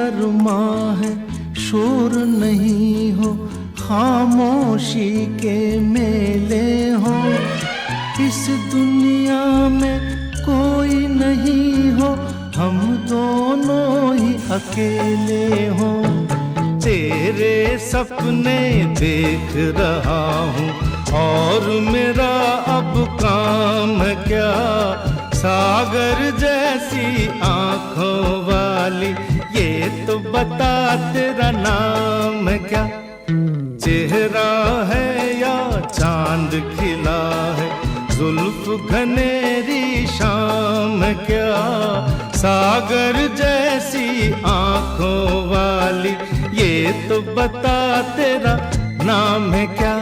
अरमा है, शोर नहीं हो, खामोशी के मेले हो। इस दुनिया में कोई नहीं हो, हम दोनों ही अकेले हो। तेरे सपने देख रहा हूँ और मेरा अब काम क्या। सागर जैसी आंखों वाली, ये तो बता तेरा नाम क्या। चेहरा है या चांद खिला है, जुल्फ घनेरी शाम क्या। सागर जैसी आंखों वाली, ये तो बता तेरा नाम है क्या।